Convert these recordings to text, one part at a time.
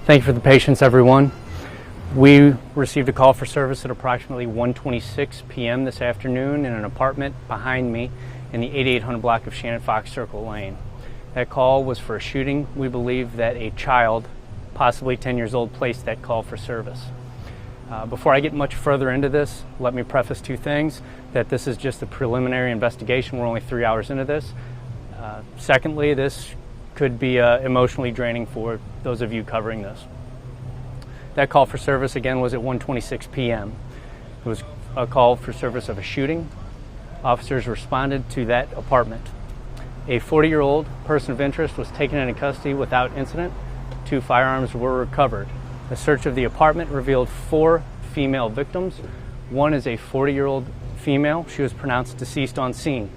Thank you for the patience, everyone. We received a call for service at approximately 1:26 p.m. this afternoon in an apartment behind me in the 8800 block of Shannon Fox Circle Lane. That call was for a shooting. We believe that a child, possibly 10 years old, placed that call for service. Before I get much further into this, let me preface two things, that this is just a preliminary investigation. We're only 3 hours into this. Secondly, this could be emotionally draining for those of you covering this. That call for service, again, was at 1:26 p.m. It was a call for service of a shooting. Officers responded to that apartment. A 40-year-old person of interest was taken into custody without incident. 2 firearms were recovered. The search of the apartment revealed 4 female victims. One is a 40-year-old female. She was pronounced deceased on scene.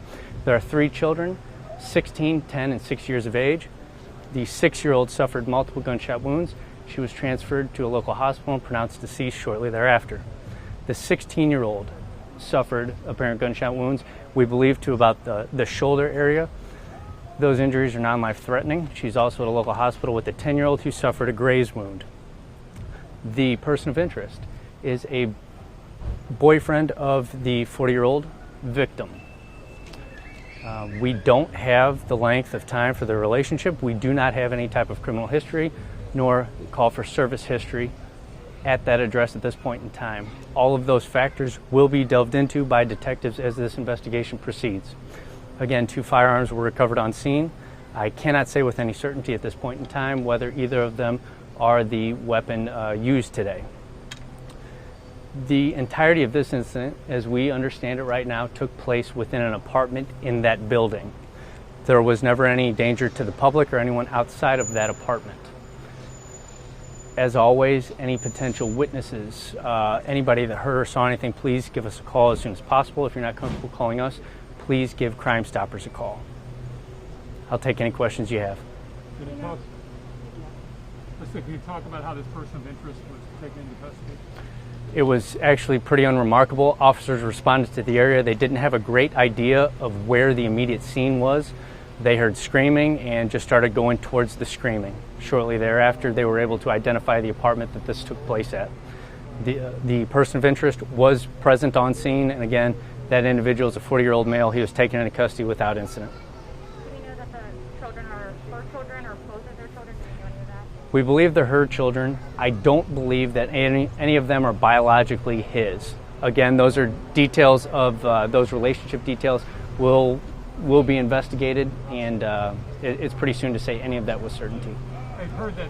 There are 3 children, 16, 10, and 6 years of age. The 6-year-old suffered multiple gunshot wounds. She was transferred to a local hospital and pronounced deceased shortly thereafter. The 16-year-old suffered apparent gunshot wounds, we believe to about the shoulder area. Those injuries are non-life-threatening. She's also at a local hospital with a 10-year-old who suffered a graze wound. The person of interest is a boyfriend of the 40-year-old victim. We don't have the length of time for the relationship. We do not have any type of criminal history nor call for service history at that address at this point in time. All of those factors will be delved into by detectives as this investigation proceeds. Again, 2 firearms were recovered on scene. I cannot say with any certainty at this point in time whether either of them are the weapon used today. The entirety of this incident, as we understand it right now, took place within an apartment in that building. There was never any danger to the public or anyone outside of that apartment. As always, any potential witnesses, anybody that heard or saw anything, please give us a call as soon as possible. If you're not comfortable calling us, please give Crime Stoppers a call. I'll take any questions you have. Can you talk about how this person of interest was taken into custody? It was actually pretty unremarkable. Officers responded to the area. They didn't have a great idea of where the immediate scene was. They heard screaming and just started going towards the screaming. Shortly thereafter, they were able to identify the apartment that this took place at. The person of interest was present on scene, and again, that individual is a 40-year-old male. He was taken into custody without incident. Do we know that the children are her children or both of their children? Do we know any of that? We believe they're her children. I don't believe that any of them are biologically his. Again, those are details of those relationship details will be investigated, and it's pretty soon to say any of that with certainty. I've heard that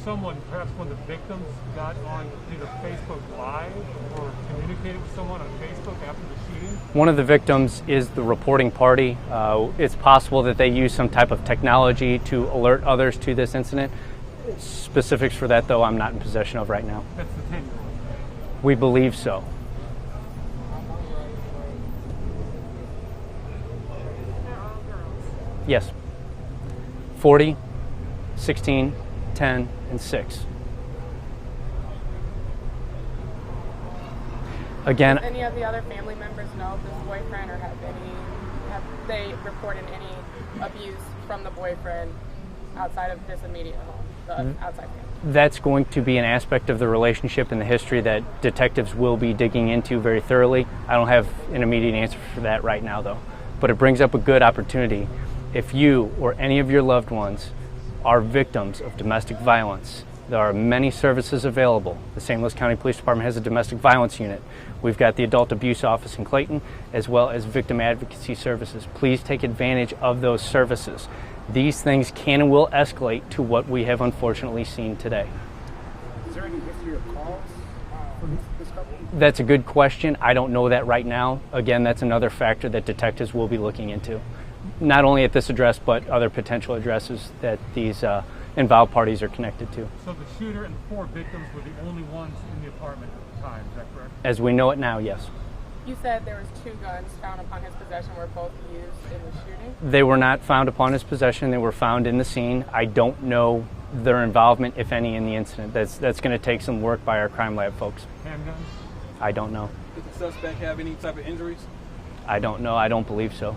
someone, perhaps one of the victims, got on either Facebook Live or communicated with someone on Facebook after the shooting. One of the victims is the reporting party. It's possible that they use some type of technology to alert others to this incident. Specifics for that, though, I'm not in possession of right now. That's the 10-year-old. We believe so. They're all girls. Yes. 40, 16, 10, and 6. Again, does any of the other family members know of this boyfriend, or have they reported any abuse from the boyfriend outside of this immediate home, the outside family? that's going to be an aspect of the relationship and the history that detectives will be digging into very thoroughly. I don't have an immediate answer for that right now, though. But it brings up a good opportunity. If you or any of your loved ones are victims of domestic violence, there are many services available. The St. Louis County Police Department has a domestic violence unit. We've got the Adult Abuse Office in Clayton, as well as victim advocacy services. Please take advantage of those services. These things can and will escalate to what we have unfortunately seen today. Is there any history of calls from this couple? That's a good question. I don't know that right now. Again, that's another factor that detectives will be looking into. Not only at this address, but other potential addresses that these involved parties are connected to. So the shooter and the 4 victims were the only ones in the apartment at the time, is that correct? As we know it now, yes. You said there was 2 guns found upon his possession, were both used in the shooting? They were not found upon his possession. They were found in the scene. I don't know their involvement, if any, in the incident. That's going to take some work by our crime lab folks. Handguns? I don't know. Did the suspect have any type of injuries? I don't know. I don't believe so.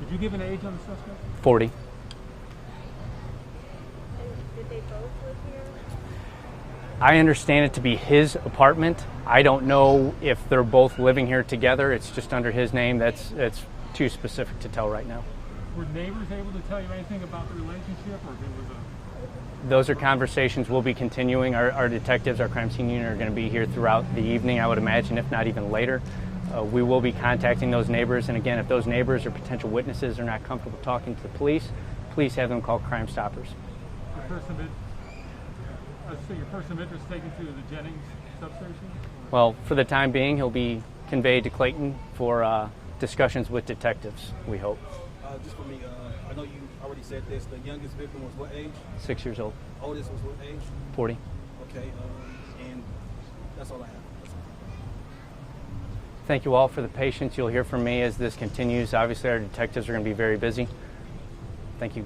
Did you give an age on the suspect? 40. And did they both live here? I understand it to be his apartment. I don't know if they're both living here together. It's just under his name. That's too specific to tell right now. Were neighbors able to tell you anything about the relationship, or if it was a... Those are conversations we'll be continuing. Our detectives, our crime scene unit, are going to be here throughout the evening, I would imagine, if not even later. We will be contacting those neighbors, and again, if those neighbors or potential witnesses are not comfortable talking to the police, please have them call Crime Stoppers. Your person of interest taken to the Jennings substation? Well, for the time being, he'll be conveyed to Clayton for discussions with detectives, we hope. Just for me, I know you already said this. The youngest victim was what age? 6 years old. Oldest was what age? 40. Okay, and that's all I have. That's all. Thank you all for the patience. You'll hear from me as this continues. Obviously, our detectives are going to be very busy. Thank you.